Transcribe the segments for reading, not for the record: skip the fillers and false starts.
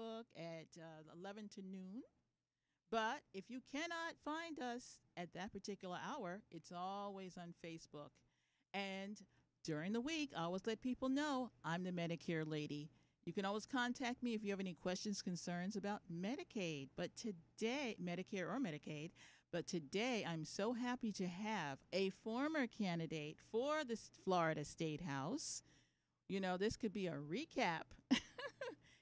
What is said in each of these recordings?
Facebook at 11 to noon. But if you cannot find us at that particular hour, it's always on Facebook. And during the week, I always let people know I'm the Medicare lady. You can always contact me if you have any questions, concerns about Medicaid. But today, Medicare or Medicaid, but today I'm so happy to have a former candidate for the Florida State House. You know, this could be a recap.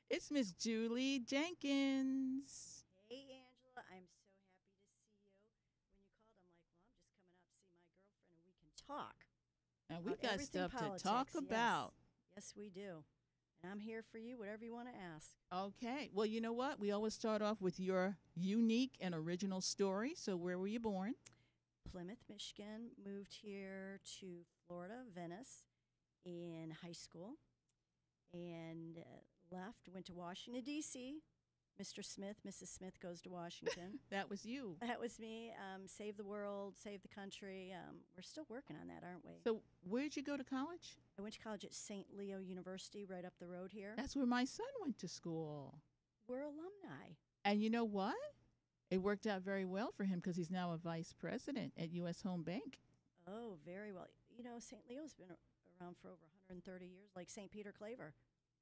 It's Miss Julie Jenkins. Hey, Angela, I'm so happy to see you. When you called, I'm like, well, I'm just coming out to see my girlfriend and we can talk. And we about got stuff politics. to talk about. Yes, we do. And I'm here for you, whatever you want to ask. Okay. Well, you know what? We always start off with your unique and original story. So where were you born? Plymouth, Michigan. Moved here to Florida, Venice, in high school. And left, went to Washington, D.C. Mr. Smith, Mrs. Smith goes to Washington. That was you. That was me. Save the world, save the country. We're still working on that, aren't we? So where'd you go to college? I went to college at St. Leo University right up the road here. That's where my son went to school. We're alumni. And you know what? It worked out very well for him because he's now a vice president at U.S. Home Bank. Oh, very well. You know, St. Leo's been around for over 130 years, like St. Peter Claver.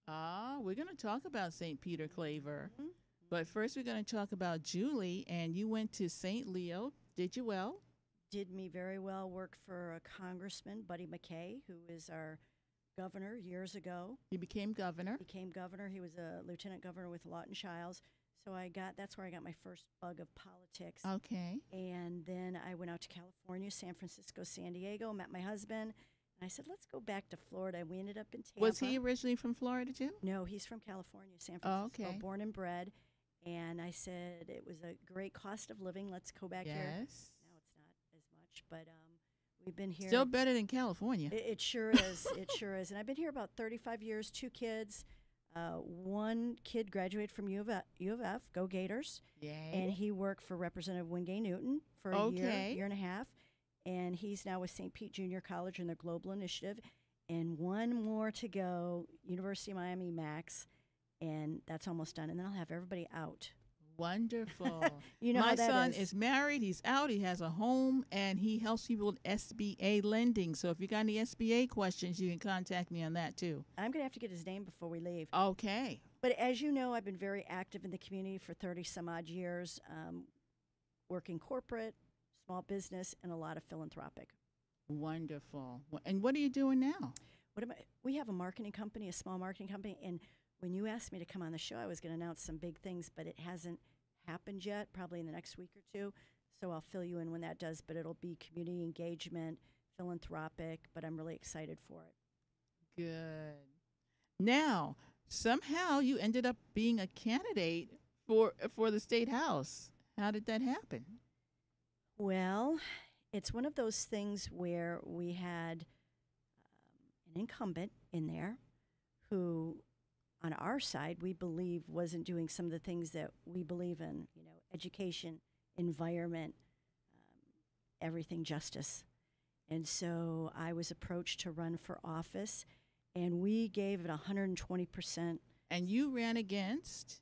Ah, we're going to talk about St. Peter Claver. Mm-hmm. But first, we're going to talk about Julie. And you went to St. Leo. Did you well? Did me very well. Worked for a Congressman, Buddy McKay, who is our governor years ago. You became governor. Became governor. He was a lieutenant governor with Lawton Chiles. So that's where I got my first bug of politics. Okay. And then I went out to California, San Francisco, San Diego, met my husband. And I said, let's go back to Florida. And we ended up in Tampa. Was he originally from Florida, too? No, he's from California, San Francisco, Oh, okay. born and bred. And I said, it was a great cost of living. Let's go back here. Yes. Now it's not as much, but we've been here. Still better than California. It sure is. It sure is. And I've been here about 35 years, 2 kids. One kid graduated from U of F, go Gators. Yay. And he worked for Representative Wingay Newton for a year and a half. And he's now with St. Pete Junior College in their global initiative. And one more to go, University of Miami Max. And that's almost done. And then I'll have everybody out. Wonderful. You know my how that son is. is married. He's out. He has a home, and he helps people with SBA lending. So if you got any SBA questions, you can contact me on that, too. I'm going to have to get his name before we leave. Okay. But as you know, I've been very active in the community for 30-some-odd years, working corporate, small business, and a lot of philanthropic. Wonderful. And what are you doing now? We have a marketing company, a small marketing company, and when you asked me to come on the show, I was going to announce some big things, but it hasn't happened yet, probably in the next week or two. So I'll fill you in when that does, but it'll be community engagement, philanthropic, but I'm really excited for it. Good. Now, somehow you ended up being a candidate for the State House. How did that happen? Well, it's one of those things where we had an incumbent in there who, on our side, we believe wasn't doing some of the things that we believe in, you know, education, environment, everything justice. And so I was approached to run for office, and we gave it 120%. And you ran against?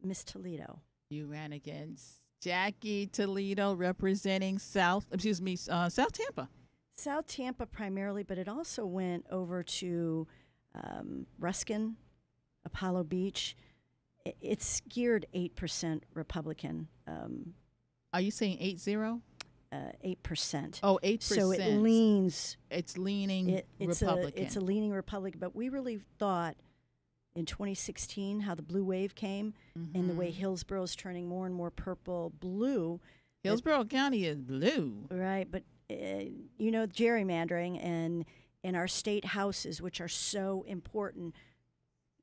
Miss Toledo. You ran against Jackie Toledo, representing South Tampa. South Tampa primarily, but it also went over to Ruskin, Apollo Beach. It's geared 8% Republican. Are you saying 8-0? 8%. Oh, 8%. So it leans. It's leaning Republican. It's a leaning Republican. But we really thought in 2016 how the blue wave came and the way Hillsborough is turning more and more purple blue. Hillsborough County is blue. Right, but you know, gerrymandering and in our state houses, which are so important.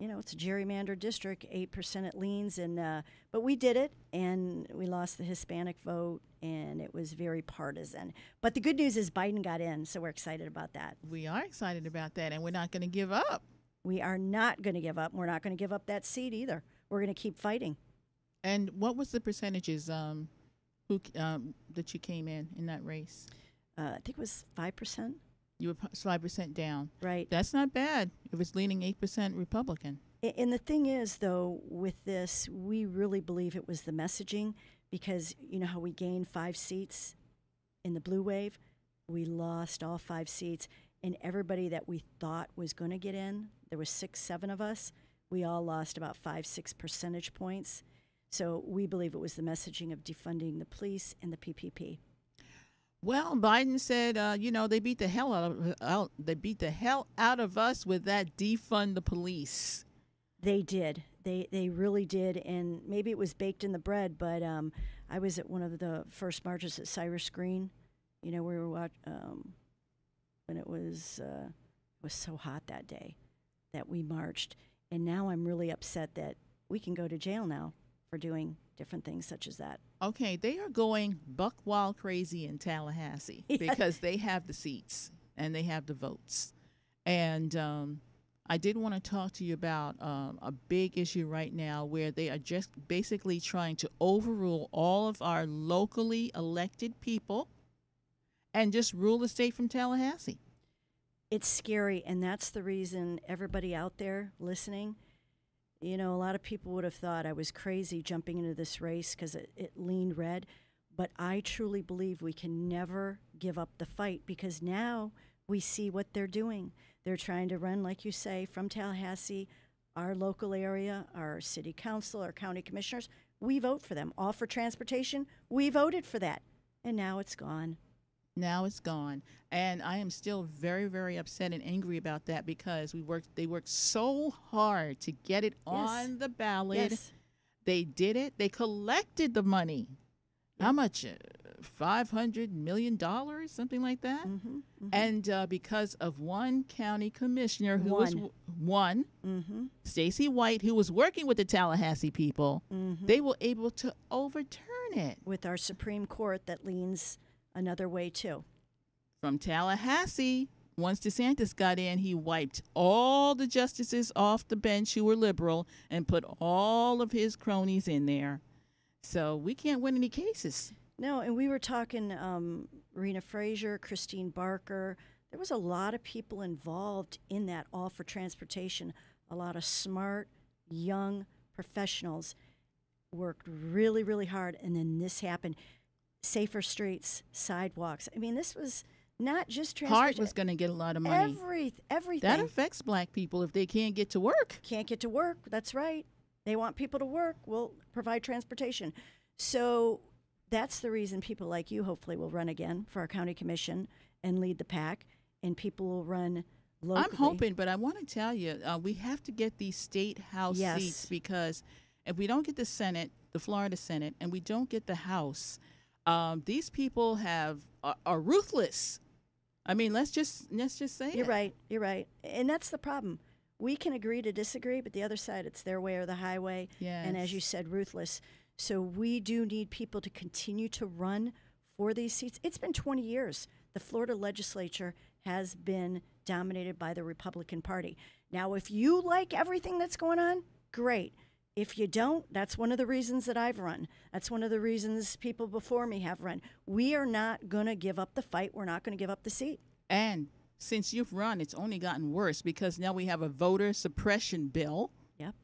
You know, it's a gerrymandered district, 8% it leans, and but we did it, and we lost the Hispanic vote, and it was very partisan. But the good news is Biden got in, so we're excited about that. We are excited about that, and we're not going to give up. We are not going to give up. We're not going to give up that seat either. We're going to keep fighting. And what was the percentages that you came in that race? I think it was 5%. You were 5% down. Right. That's not bad if it's leaning 8% Republican. And the thing is, though, with this, we really believe it was the messaging because you know how we gained 5 seats in the blue wave? We lost all 5 seats, and everybody that we thought was going to get in, there was 6, 7 of us, we all lost about 5, 6 percentage points. So we believe it was the messaging of defunding the police and the PPP. Well, Biden said, they beat the hell out of us with that defund the police. They did. They really did, and maybe it was baked in the bread. But I was at one of the first marches at Cyrus Green. We were when it was so hot that day that we marched, and now I'm really upset that we can go to jail now for doing different things such as that. Okay, they are going buck wild crazy in Tallahassee because they have the seats and they have the votes. And I did want to talk to you about a big issue right now where they are just basically trying to overrule all of our locally elected people and just rule the state from Tallahassee. It's scary, and that's the reason everybody out there listening, a lot of people would have thought I was crazy jumping into this race because it leaned red. But I truly believe we can never give up the fight because now we see what they're doing. They're trying to run, like you say, from Tallahassee, our local area, our city council, our county commissioners. We vote for them. All for transportation, we voted for that. And now it's gone. Now it's gone. And I am still very, very upset and angry about that because they worked so hard to get it on the ballot. Yes. They did it. They collected the money. How much? $500 million, something like that. Mm-hmm, mm-hmm. And because of one county commissioner who was one, Stacy White, who was working with the Tallahassee people, they were able to overturn it. With our Supreme Court that leans another way, too. From Tallahassee, once DeSantis got in, he wiped all the justices off the bench who were liberal and put all of his cronies in there. So we can't win any cases. No, and we were talking Rena Frazier, Christine Barker. There was a lot of people involved in that All for Transportation. A lot of smart, young professionals worked really, really hard, and then this happened. Safer streets, sidewalks. I mean, this was not just transportation. Hart was going to get a lot of money. Everything. That affects black people if they can't get to work. Can't get to work. That's right. They want people to work. We'll provide transportation. So that's the reason people like you hopefully will run again for our county commission and lead the pack, and people will run locally. I'm hoping, but I want to tell you, we have to get these state house seats because if we don't get the Senate, the Florida Senate, and we don't get the House, these people are ruthless. I mean, let's just say You're right. You're right. And that's the problem. We can agree to disagree, but the other side, it's their way or the highway. Yes. And as you said, ruthless. So we do need people to continue to run for these seats. It's been 20 years. The Florida legislature has been dominated by the Republican Party. Now, if you like everything that's going on, great. If you don't, that's one of the reasons that I've run. That's one of the reasons people before me have run. We are not going to give up the fight. We're not going to give up the seat. And since you've run, it's only gotten worse because now we have a voter suppression bill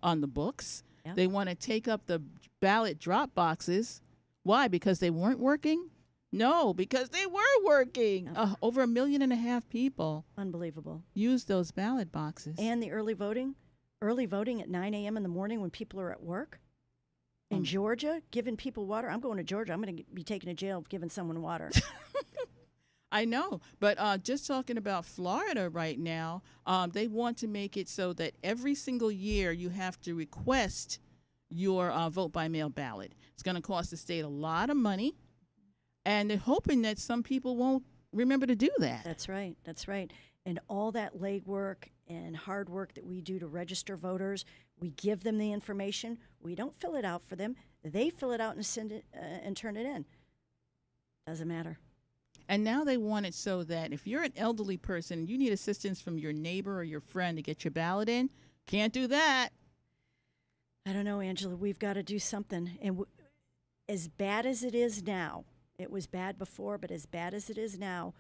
on the books. Yep. They want to take up the ballot drop boxes. Why? Because they weren't working? No, because they were working. Over 1.5 million people. Unbelievable. Used those ballot boxes. And the early voting at 9 a.m. in the morning when people are at work. In Georgia, giving people water. I'm going to Georgia. I'm going to be taken to jail giving someone water. I know, but just talking about Florida right now, they want to make it so that every single year you have to request your vote by mail ballot. It's going to cost the state a lot of money, and they're hoping that some people won't remember to do that. That's right. That's right. And all that legwork and hard work that we do to register voters, we give them the information. We don't fill it out for them. They fill it out and send it and turn it in. Doesn't matter. And now they want it so that if you're an elderly person, you need assistance from your neighbor or your friend to get your ballot in. Can't do that. I don't know, Angela. We've got to do something. And as bad as it is now, it was bad before, but as bad as it is now,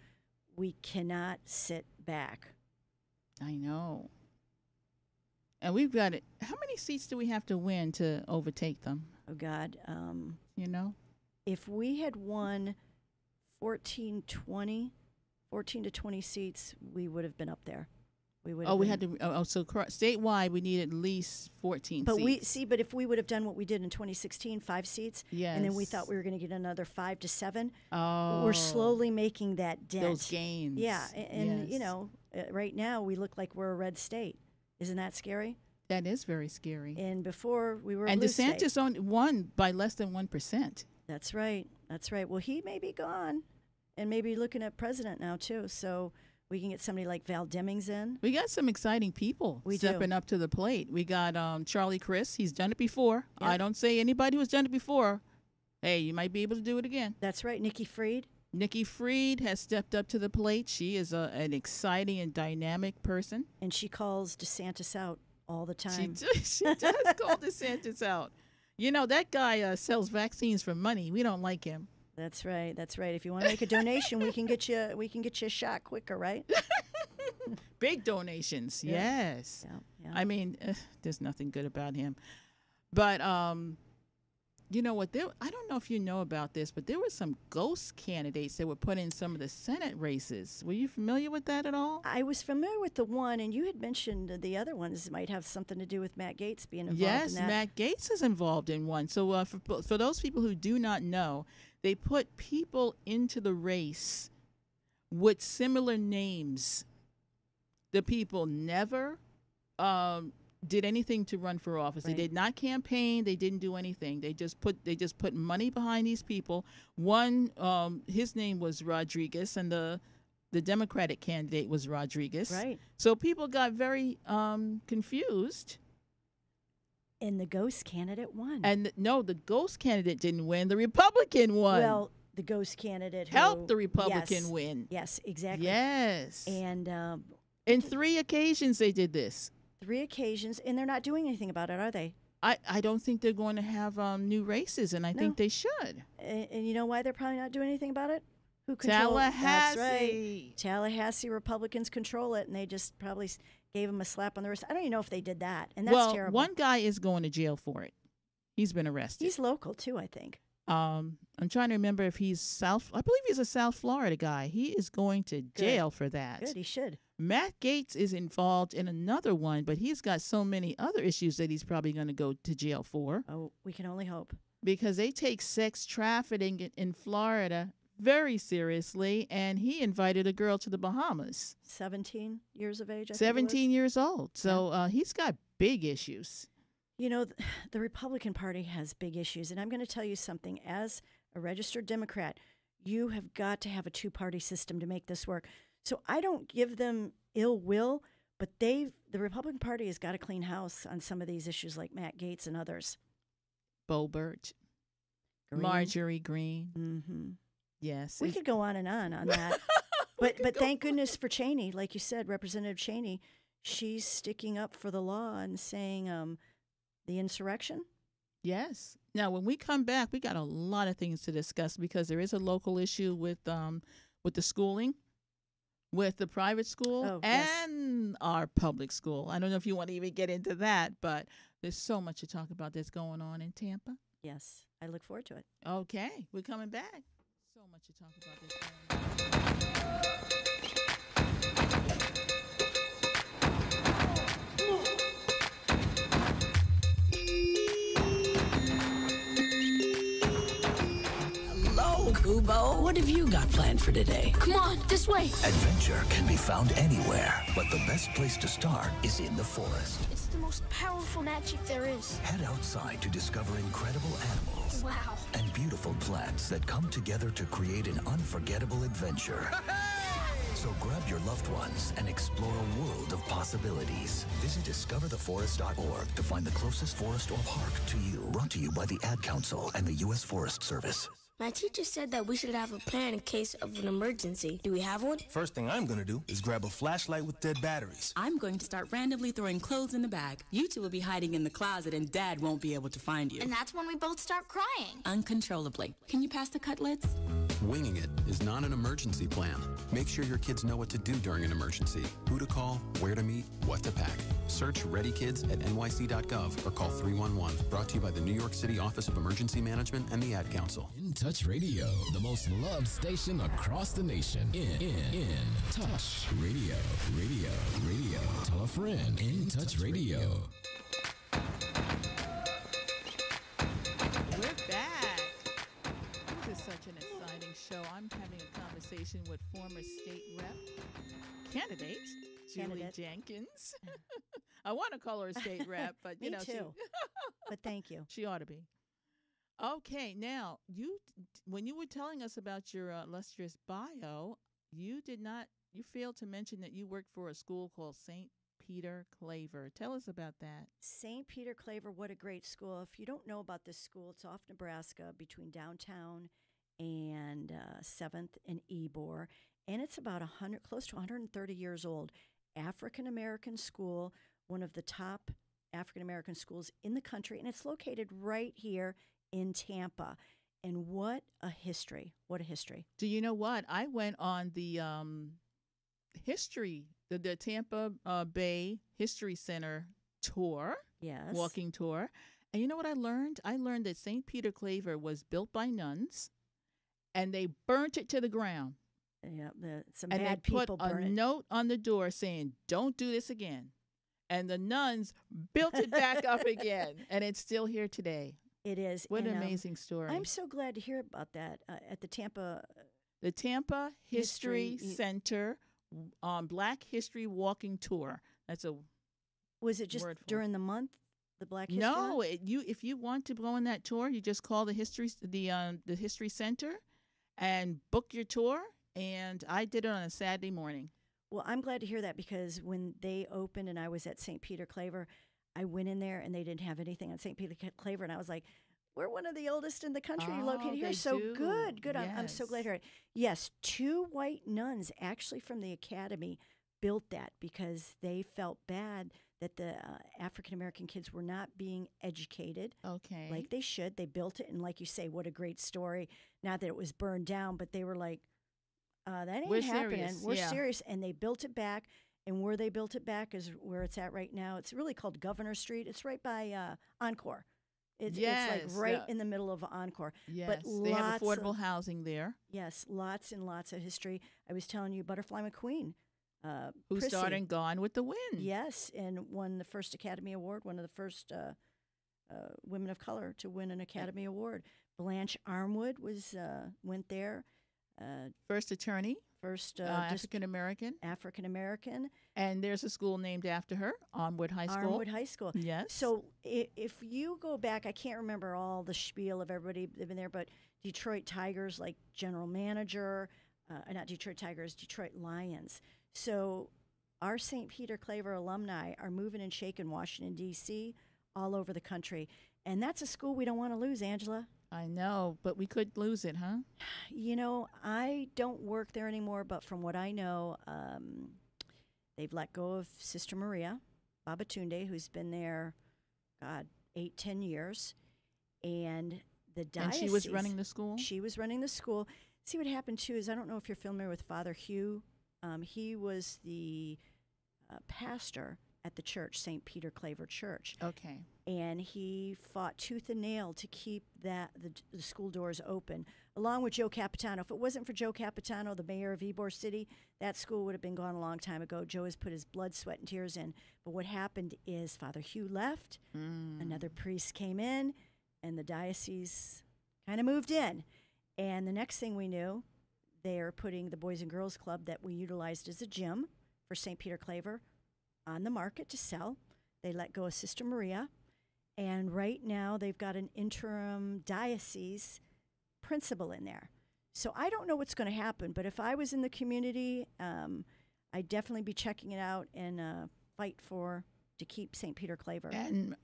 we cannot sit back. I know. And we've got it. How many seats do we have to win to overtake them? Oh, God. You know? If we had won 14 to 20 seats, we would have been up there. We had to. So statewide, we need at least 14 but seats. But if we would have done what we did in 2016, 5 seats, yes. and then we thought we were going to get another 5 to 7, oh, we're slowly making that dent. Those gains. Yeah, and yes. right now we look like we're a red state. Isn't that scary? That is very scary. And before we were a and blue DeSantis state. won by less than 1%. That's right. That's right. Well, he may be gone, and maybe looking at president now too. So we can get somebody like Val Demings in. We got some exciting people stepping up to the plate. We got Charlie Crist. He's done it before. Yep. I don't say anybody who's done it before, hey, you might be able to do it again. That's right. Nikki Fried. Nikki Fried has stepped up to the plate. She is an exciting and dynamic person. And she calls DeSantis out all the time. She does call DeSantis out. You know, that guy sells vaccines for money. We don't like him. That's right. That's right. If you want to make a donation, we can get you a shot quicker, right? Big donations. Yeah. Yes. Yeah. I mean, there's nothing good about him. But you know what? I don't know if you know about this, but there were some ghost candidates that were put in some of the Senate races. Were you familiar with that at all? I was familiar with the one, and you had mentioned the other ones might have something to do with Matt Gaetz being involved yes, in that. Matt Gaetz is involved in one. So for those people who do not know, they put people into the race with similar names. The people never did anything to run for office. Right. They did not campaign. They didn't do anything. They just put money behind these people. One, his name was Rodriguez, and the Democratic candidate was Rodriguez. Right. So people got very confused. And the ghost candidate won. And no, the ghost candidate didn't win. The Republican won. Well, the ghost candidate helped the Republican yes, win. Yes, exactly. Yes. And in 3 occasions they did this. 3 occasions, and they're not doing anything about it, are they? I don't think they're going to have new races, and I think they should. And you know why they're probably not doing anything about it? Who controls Tallahassee. That's right. Tallahassee Republicans control it, and they just probably gave them a slap on the wrist. I don't even know if they did that, and that's terrible. One guy is going to jail for it. He's been arrested. He's local, too, I think. I'm trying to remember if he's I believe he's a South Florida guy. He is going to jail for that. Good, he should. Matt Gaetz is involved in another one, but he's got so many other issues that he's probably going to go to jail for. Oh, we can only hope. Because they take sex trafficking in Florida very seriously, and he invited a girl to the Bahamas. 17 years of age, I think 17 years old. So he's got big issues. You know, the Republican Party has big issues, and I'm going to tell you something. As a registered Democrat, you have got to have a two-party system to make this work. So I don't give them ill will, but the Republican Party has got to clean house on some of these issues like Matt Gaetz and others. Boebert, Green. Marjorie Greene. Mm-hmm. Yes. We could go on that. But thank goodness for Cheney. Like you said, Representative Cheney, she's sticking up for the law and saying the insurrection. Yes. Now, when we come back, we got a lot of things to discuss because there is a local issue with the schooling, with the private school and our public school. I don't know if you want to even get into that, but there's so much to talk about that's going on in Tampa. Yes, I look forward to it. Okay, we're coming back. So much to talk about this going on. Kubo, what have you got planned for today? Come on, this way. Adventure can be found anywhere, but the best place to start is in the forest. It's the most powerful magic there is. Head outside to discover incredible animals. Wow. And beautiful plants that come together to create an unforgettable adventure. So grab your loved ones and explore a world of possibilities. Visit discovertheforest.org to find the closest forest or park to you. Brought to you by the Ad Council and the U.S. Forest Service. My teacher said that we should have a plan in case of an emergency. Do we have one? First thing I'm gonna do is grab a flashlight with dead batteries. I'm going to start randomly throwing clothes in the bag. You two will be hiding in the closet and Dad won't be able to find you. And that's when we both start crying. Uncontrollably. Can you pass the cutlets? Winging it is not an emergency plan. Make sure your kids know what to do during an emergency, who to call, where to meet, what to pack. Search Ready Kids at nyc.gov or call 311. Brought to you by the New York City Office of Emergency Management and the Ad Council. In Touch Radio, the most loved station across the nation. In Touch Radio. Tell a friend. In Touch Radio. We're back. This is such an exciting show. I'm having a conversation with former state rep candidate Julie Jenkins. I want to call her a state rep, but Me too. But thank you. She ought to be. Okay, now when you were telling us about your illustrious bio, you failed to mention that you worked for a school called St. Peter Claver. Tell us about that. St. Peter Claver, what a great school. If you don't know about this school, it's off Nebraska between downtown and 7th and Ybor. And it's about close to 130 years old. African-American school, one of the top African-American schools in the country. And it's located right here in Tampa. And what a history. What a history. Do you know what? I went on the the Tampa Bay History Center tour. Yes. Walking tour. And you know what I learned? I learned that St. Peter Claver was built by nuns, and they burnt it to the ground. Yeah, some and bad they people put a note on the door saying, "Don't do this again." And the nuns built it back up again, and it's still here today. It is. What an amazing story. I'm so glad to hear about that at the Tampa. The Tampa History Center Black History Walking Tour. Was it just during the month, the Black History? No, if you want to go on that tour, you just call the History Center and book your tour. And I did it on a Saturday morning. Well, I'm glad to hear that, because when they opened and I was at St. Peter Claver, I went in there and they didn't have anything on St. Peter Claver, and I was like, we're one of the oldest in the country located here. So do. Good. Yes. I'm so glad to hear it. Yes, 2 white nuns actually from the academy built that because they felt bad that the African-American kids were not being educated like they should. They built it, and like you say, what a great story. Not that it was burned down, but they were like, that ain't happening. Serious. We're serious. And they built it back, and where they built it back is where it's at right now. It's really called Governor Street. It's right by Encore. It's like right in the middle of Encore. Yes, but they have affordable housing there. Yes, lots and lots of history. I was telling you, Butterfly McQueen. Who Prissy. started Gone with the Wind. Yes, and won the first Academy Award, one of the first women of color to win an Academy Award. Blanche Armwood went there. First attorney. First African-American. African-American. And there's a school named after her, Armwood High School. Armwood High School. Yes. So if you go back, I can't remember all the spiel of everybody living there, but Detroit Tigers, like general manager, not Detroit Tigers, Detroit Lions. So our St. Peter Claver alumni are moving and shaking Washington, D.C., all over the country. And that's a school we don't want to lose, Angela. I know, but we could lose it, huh? You know, I don't work there anymore, but from what I know, they've let go of Sister Maria Babatunde, who's been there, 8-10 years. And the diocese. And she was running the school? She was running the school. See, what happened, too, is I don't know if you're familiar with Father Hugh. He was the pastor at the church, St. Peter Claver Church. Okay. And he fought tooth and nail to keep the school doors open, along with Joe Capitano. If it wasn't for Joe Capitano, the mayor of Ybor City, that school would have been gone a long time ago. Joe has put his blood, sweat, and tears in. But what happened is Father Hugh left, another priest came in, and the diocese kind of moved in. And the next thing we knew, they are putting the Boys and Girls Club that we utilized as a gym for St. Peter Claver on the market to sell. They let go of Sister Maria. And right now they've got an interim diocese principal in there. So I don't know what's going to happen, but if I was in the community, I'd definitely be checking it out and fight to keep St. Peter Claver. And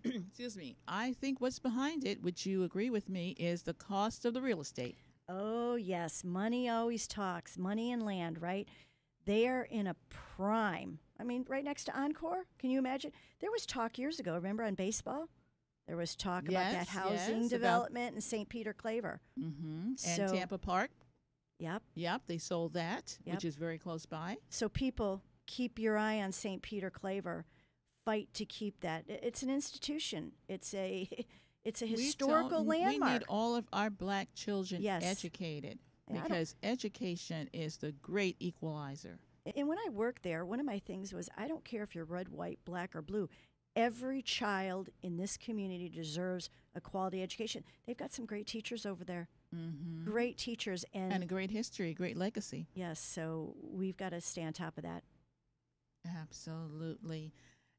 excuse me, I think what's behind it, which you agree with me, is the cost of the real estate. Oh, yes. Money always talks. Money and land, right? They are in a prime. I mean, right next to Encore. Can you imagine? There was talk years ago, remember, on baseball? There was talk about that housing development in St. Peter Claver. Mm-hmm. And Tampa Park Yep. Yep, they sold that, Yep. which is very close by. So people, keep your eye on St. Peter Claver. Fight to keep that. It's an institution. It's a historical landmark. We need all of our black children Yes. educated And because education is the great equalizer. And when I worked there, one of my things was I don't care if you're red, white, black, or blue. Every child in this community deserves a quality education. They've got some great teachers over there. Mm-hmm. Great teachers. And a great history, a great legacy. Yes, so we've got to stay on top of that. Absolutely.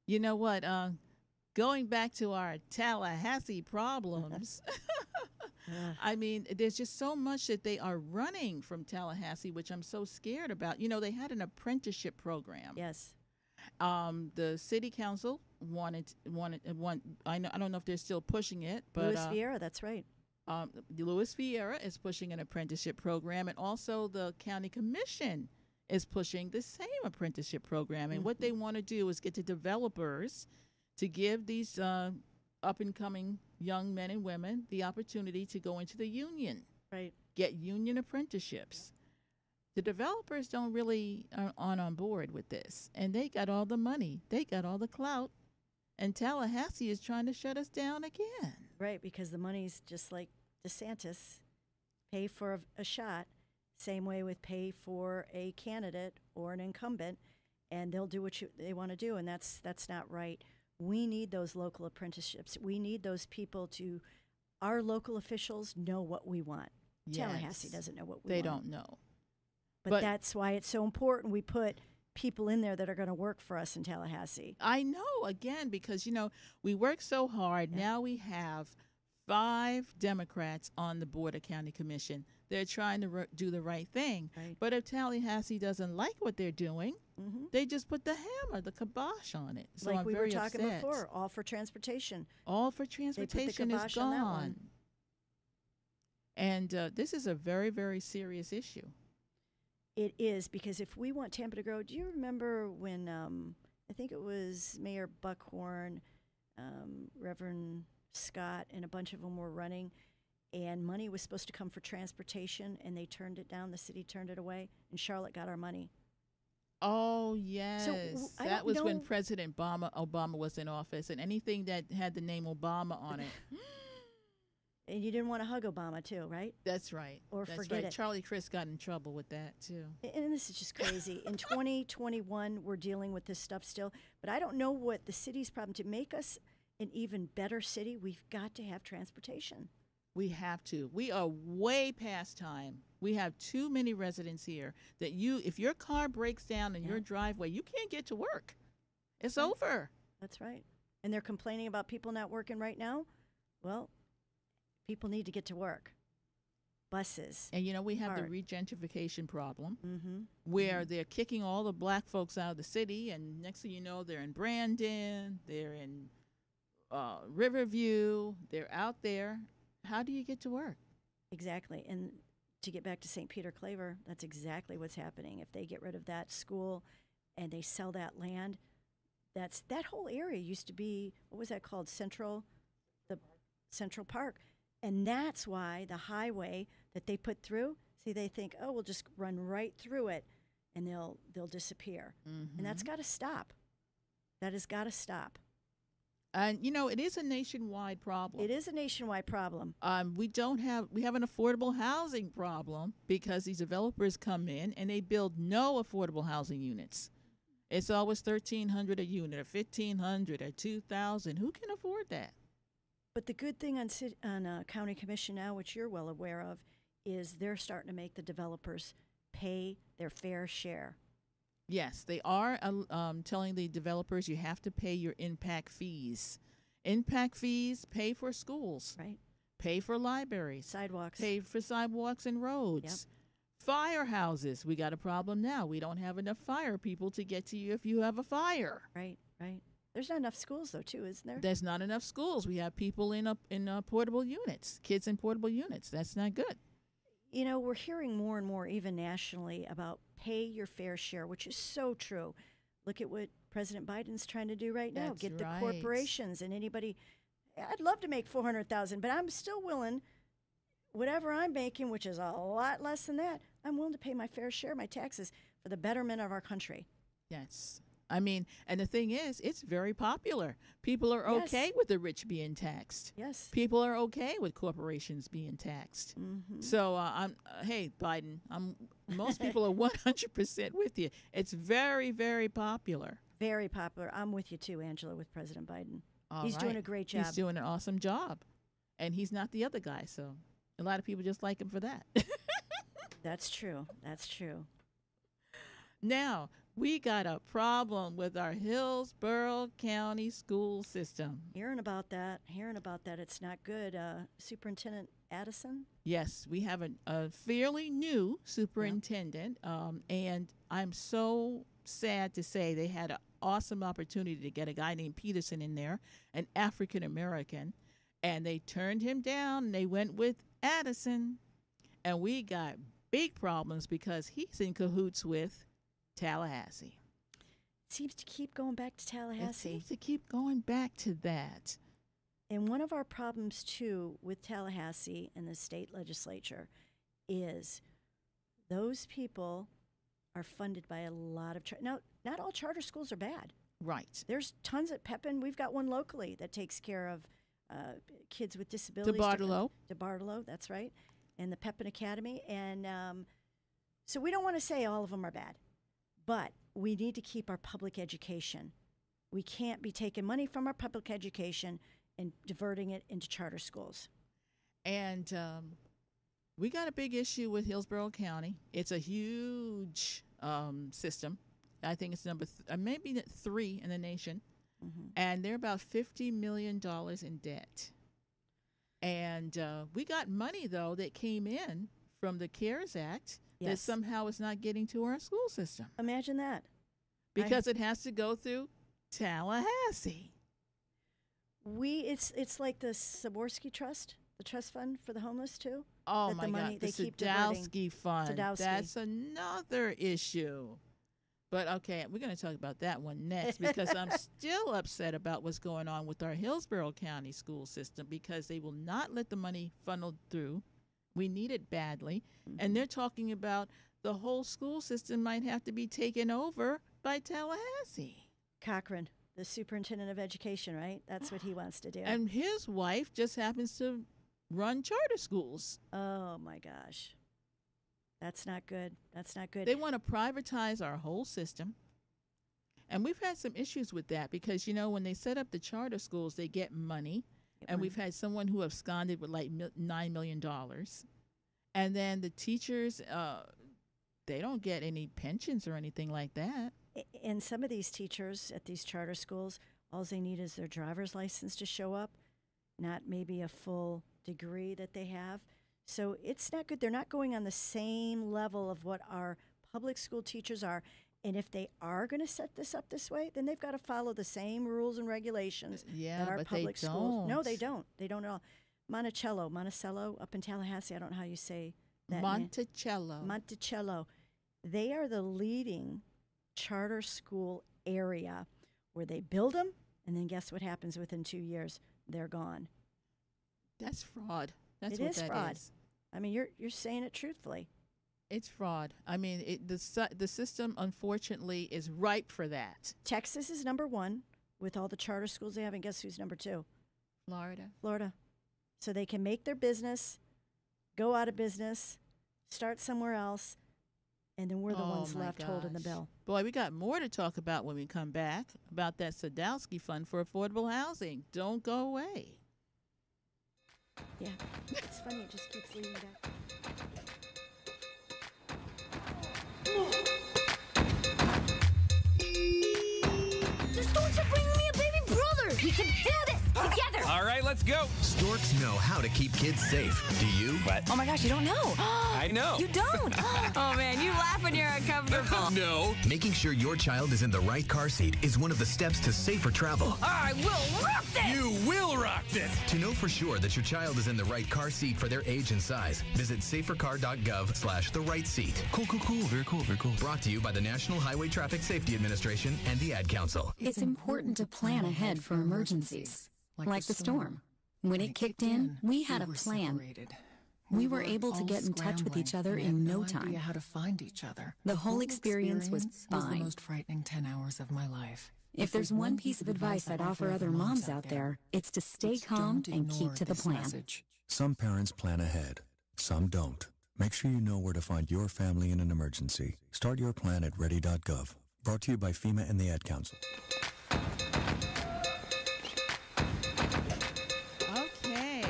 You know what? Going back to our Tallahassee problems, I mean, there's just so much that they are running from Tallahassee, which I'm so scared about. You know, they had an apprenticeship program. Yes. The city council wanted. I don't know if they're still pushing it, but Louis Vieira, that's right. Louis Vieira is pushing an apprenticeship program, and also the county commission is pushing the same apprenticeship program. And what they want to do is get the developers to give these up-and-coming young men and women the opportunity to go into the union, right? Get union apprenticeships. The developers don't really are on board with this, and they got all the money. They got all the clout, and Tallahassee is trying to shut us down again. Right, because the money's just like DeSantis, pay for a shot. Same way with pay for a candidate or an incumbent, and they'll do what they want to do, and that's not right. We need those local apprenticeships. We need those people to, our local officials know what we want. Yes. Tallahassee doesn't know what we want. They don't know. But that's why it's so important we put people in there that are going to work for us in Tallahassee. I know, again, because, you know, we work so hard. Yeah. Now we have 5 Democrats on the Board of County Commission. They're trying to do the right thing. Right. But if Tallahassee doesn't like what they're doing, they just put the hammer, the kibosh on it. So like I'm we very were talking upset. before, all for transportation. All for transportation is gone. And this is a very, very serious issue. It is, because if we want Tampa to grow, do you remember when I think it was Mayor Buckhorn, Reverend Scott, and a bunch of them were running, and money was supposed to come for transportation, and they turned it down. The city turned it away, and Charlotte got our money. Oh, yes. So, that was when President Obama was in office, and anything that had the name Obama on it. And you didn't want to hug Obama, too, right? That's right. Or That's forget right. it. Charlie Crist got in trouble with that, too. And this is just crazy. In 2021, we're dealing with this stuff still. But I don't know what the city's problem. To make us an even better city, we've got to have transportation. We have to. We are way past time. We have too many residents here that if your car breaks down in your driveway, you can't get to work. It's over. That's right. And they're complaining about people not working right now. Well, people need to get to work. Buses. And, you know, we have the regentrification problem where they're kicking all the black folks out of the city. And next thing you know, they're in Brandon, they're in Riverview, they're out there. How do you get to work? Exactly. And to get back to St. Peter Claver, that's exactly what's happening. If they get rid of that school and they sell that land, that whole area used to be, what was that called? The Central Park. And that's why the highway that they put through, they think, oh, we'll just run right through it and they'll disappear. And that's got to stop. That has got to stop. And, you know, it is a nationwide problem. It is a nationwide problem. We have an affordable housing problem because these developers come in and they build no affordable housing units. It's always $1,300 a unit, or $1,500, or $2,000. Who can afford that? But the good thing on county commission now, which you're well aware of, is they're starting to make the developers pay their fair share. Yes, they are telling the developers you have to pay your impact fees. Impact fees pay for schools. Right. Pay for libraries. Sidewalks. Pay for sidewalks and roads. Yep. Firehouses. We got a problem now. We don't have enough fire people to get to you if you have a fire. Right, right. There's not enough schools, though, too, isn't there? There's not enough schools. We have people in portable units, kids in portable units. That's not good. You know, we're hearing more and more, even nationally, about pay your fair share, which is so true. Look at what President Biden's trying to do right now. That's Get the right. corporations and anybody. I'd love to make $400,000, but I'm still willing, whatever I'm making, which is a lot less than that, I'm willing to pay my fair share of my taxes for the betterment of our country. Yes. I mean, and the thing is, it's very popular. People are okay with the rich being taxed. Yes. People are okay with corporations being taxed. Mm-hmm. So, hey, Biden, most people are 100% with you. It's very, very popular. Very popular. I'm with you too, Angela, with President Biden. He's All doing right. a great job. He's doing an awesome job. And he's not the other guy, so a lot of people just like him for that. That's true. That's true. Now, we got a problem with our Hillsborough County school system. Hearing about that. It's not good. Superintendent Addison? Yes, we have a fairly new superintendent, and I'm so sad to say they had an awesome opportunity to get a guy named Peterson in there, an African American, and they turned him down, and they went with Addison, and we got big problems because he's in cahoots with Tallahassee. Seems to keep going back to Tallahassee. It seems to keep going back to that. And one of our problems, too, with Tallahassee and the state legislature is those people are funded by a lot of now, not all charter schools are bad. Right. There's tons at Pepin. We've got one locally that takes care of kids with disabilities. DeBartolo, that's right. And the Pepin Academy. And so we don't want to say all of them are bad. But we need to keep our public education. We can't be taking money from our public education and diverting it into charter schools. And we got a big issue with Hillsborough County. It's a huge system. I think it's maybe 3 in the nation. Mm-hmm. And they're about $50 million in debt. And we got money, though, that came in from the CARES Act. Yes. That somehow is not getting to our school system. Imagine that. Because it has to go through Tallahassee. It's like the Sadowsky Trust, the trust fund for the homeless too. Oh my God, the Sadowsky Fund. That's another issue. But okay, we're going to talk about that one next because I'm still upset about what's going on with our Hillsborough County school system because they will not let the money funnel through. We need it badly. Mm-hmm. And they're talking about the whole school system might have to be taken over by Tallahassee. Cochran, the superintendent of education, right? That's what he wants to do. And his wife just happens to run charter schools. Oh, my gosh. That's not good. That's not good. They want to privatize our whole system. And we've had some issues with that because, when they set up the charter schools, they get money. And we've had someone who absconded with like $9 million. And then the teachers, they don't get any pensions or anything like that. And some of these teachers at these charter schools, all they need is their driver's license to show up, not maybe a full degree that they have. So it's not good. They're not going on the same level of what our public school teachers are. And if they are going to set this up this way, then they've got to follow the same rules and regulations that our public schools. No, they don't. They don't at all. Monticello up in Tallahassee. I don't know how you say that. Monticello. They are the leading charter school area where they build them, and then guess what happens within 2 years? They're gone. That's fraud. That's it what is that fraud. is. I mean, you're saying it truthfully. It's fraud. I mean, the system, unfortunately, is ripe for that. Texas is number 1 with all the charter schools they have, and guess who's number 2? Florida. So they can make their business, go out of business, start somewhere else, and then we're the ones left holding the bill. Boy, we got more to talk about when we come back, about that Sadowsky Fund for affordable housing. Don't go away. Yeah, it's funny. It just keeps leading back. The storks are bringing me a baby brother. We can do this together. All right, let's go. Storks know how to keep kids safe. Do you? What? Oh my gosh, you don't know. I know. You don't. Oh man, you laugh when you're uncomfortable. No. Making sure your child is in the right car seat is one of the steps to safer travel. I will rock this. You will rock this. To know for sure that your child is in the right car seat for their age and size, visit safercar.gov/the right seat. Cool. Very cool. Brought to you by the National Highway Traffic Safety Administration and the Ad Council. It's important to plan ahead for emergencies, like the storm. When it kicked in, we had a plan. We were able to get in touch with each other in no time. How to find each other. The whole experience was was the fine. most frightening 10 hours of my life. If there's one piece of advice I'd offer other moms out there, it's to stay calm and keep to the plan. Some parents plan ahead, some don't. Make sure you know where to find your family in an emergency. Start your plan at ready.gov. Brought to you by FEMA and the Ad Council. Okay,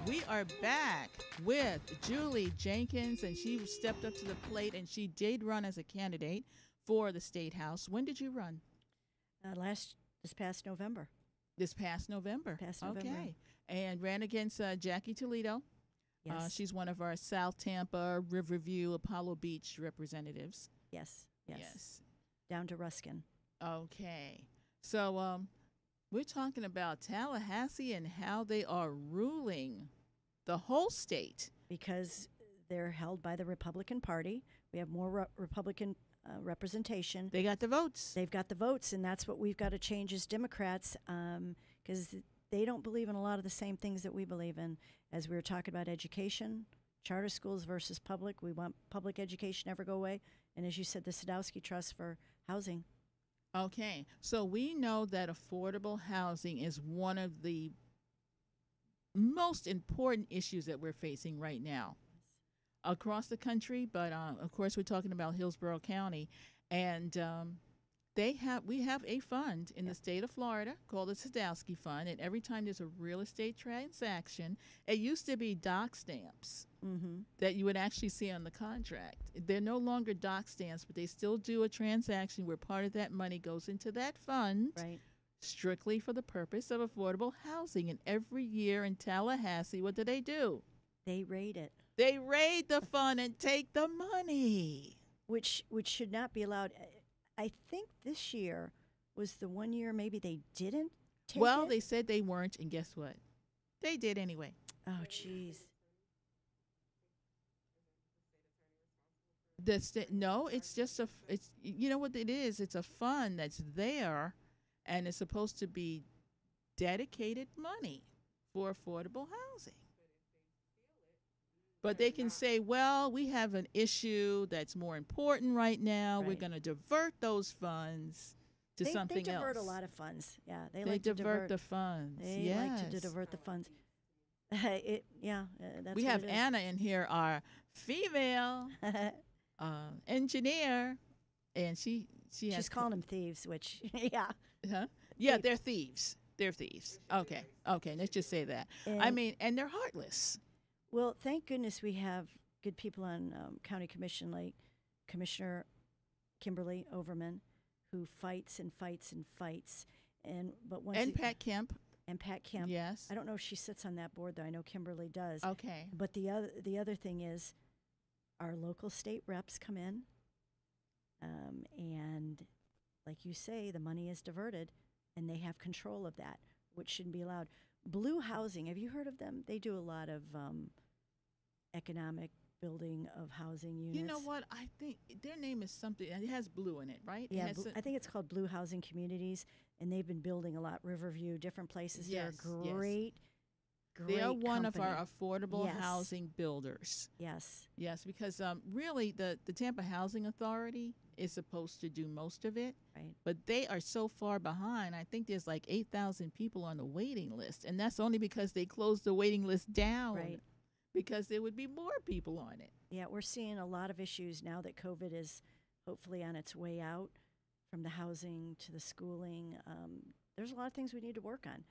we are back with Julie Jenkins, and she stepped up to the plate, and she did run as a candidate for the State House. When did you run? This past November. This past November. Okay, and ran against Jackie Toledo. Yes. She's one of our South Tampa, Riverview, Apollo Beach representatives. Yes. Down to Ruskin. Okay. So we're talking about Tallahassee and how they are ruling the whole state. Because they're held by the Republican Party. We have more Republican representation. They got the votes. They've got the votes, and that's what we've got to change as Democrats, because they don't believe in a lot of the same things that we believe in. As we were talking about education, charter schools versus public, we want public education never go away. And as you said, the Sadowsky Trust for housing. Okay, so we know that affordable housing is one of the most important issues that we're facing right now across the country, but of course we're talking about Hillsborough County, and we have a fund in the state of Florida called the Sadowsky Fund, and every time there's a real estate transaction, it used to be doc stamps that you would actually see on the contract. They're no longer doc stamps, but they still do a transaction where part of that money goes into that fund strictly for the purpose of affordable housing. And every year in Tallahassee, what do? They raid it. They raid the fund and take the money. Which should not be allowed. I think this year was the one year maybe they didn't take it. They said they weren't, and guess what? They did anyway. Oh, jeez. No, it's just it's you know what it is? It's a fund that's there, and it's supposed to be dedicated money for affordable housing. But they can say, well, we have an issue that's more important right now. We're going to divert those funds to something else. They divert a lot of funds. Yeah, they like to divert the funds. They like to divert the funds. That's we have Anna in here, our female engineer, and she's calling them thieves, which yeah, they're thieves. They're thieves. Okay, let's just say that. And they're heartless. Well, thank goodness we have good people on County Commission, like Commissioner Kimberly Overman, who fights and fights and fights. Pat Kemp. And Pat Kemp. Yes. I don't know if she sits on that board, though. I know Kimberly does. Okay. But the other thing is our local state reps come in, and like you say, the money is diverted, and they have control of that, which shouldn't be allowed. Blue Housing, have you heard of them? They do a lot of economic building of housing units. You know what? I think their name is something, and it has blue in it, right? Yeah, I think it's called Blue Housing Communities, and they've been building a lot. Riverview, different places. Yes, they're great. They are one company. of our affordable housing builders. Yes. Yes, because really the Tampa Housing Authority is supposed to do most of it. Right. But they are so far behind. I think there's like 8,000 people on the waiting list. And that's only because they closed the waiting list down. Right. Because there would be more people on it. Yeah, we're seeing a lot of issues now that COVID is hopefully on its way out, from the housing to the schooling. There's a lot of things we need to work on.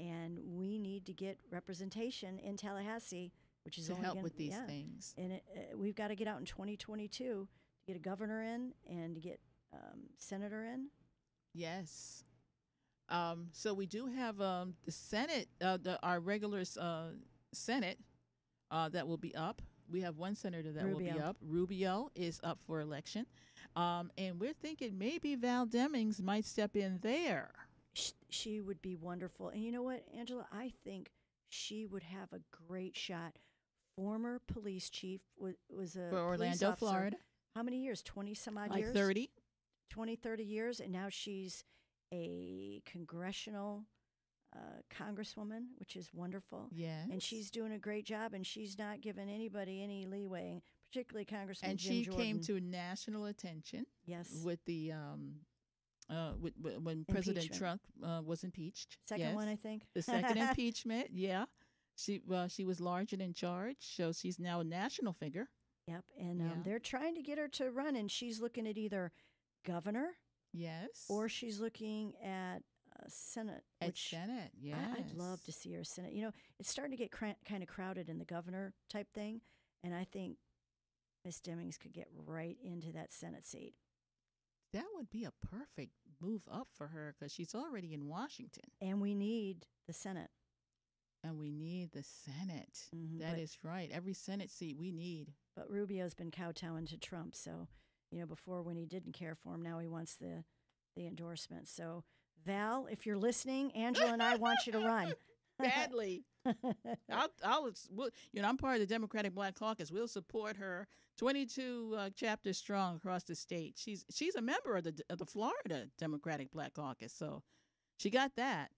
And we need to get representation in Tallahassee, which is to help with these things. And we've got to get out in 2022 to get a governor in and to get senator in. Yes. So we do have the Senate, our regular Senate that will be up. We have one senator that will be up. Rubio is up for election. And we're thinking maybe Val Demings might step in there. She would be wonderful. And you know what, Angela? I think she would have a great shot. Former police chief was a for Orlando, Florida. How many years? 20-some-odd years? Like 30. 20, 30 years. And now she's a congressional congresswoman, which is wonderful. Yes. And she's doing a great job, and she's not giving anybody any leeway, particularly Congressman And Jim she Jordan. came to national attention. Yes. With the when President Trump was impeached. Second one, I think. The second impeachment, yeah. She was large and in charge, so she's now a national figure. Yep, and they're trying to get her to run, and she's looking at either governor, yes, or she's looking at Senate. Senate, yes. I'd love to see her Senate. You know, it's starting to get kind of crowded in the governor type thing, and I think Miss Demings could get right into that Senate seat. That would be a perfect move up for her because she's already in Washington. And we need the Senate. And we need the Senate. Mm-hmm, that is right. Every Senate seat we need. But Rubio's been kowtowing to Trump. So, you know, before when he didn't care for him, now he wants the endorsement. So, Val, if you're listening, Angela and I want you to run. Badly. I'm part of the Democratic Black Caucus. We'll support her. 22 chapters strong across the state. She's a member of the Florida Democratic Black Caucus, so she got that.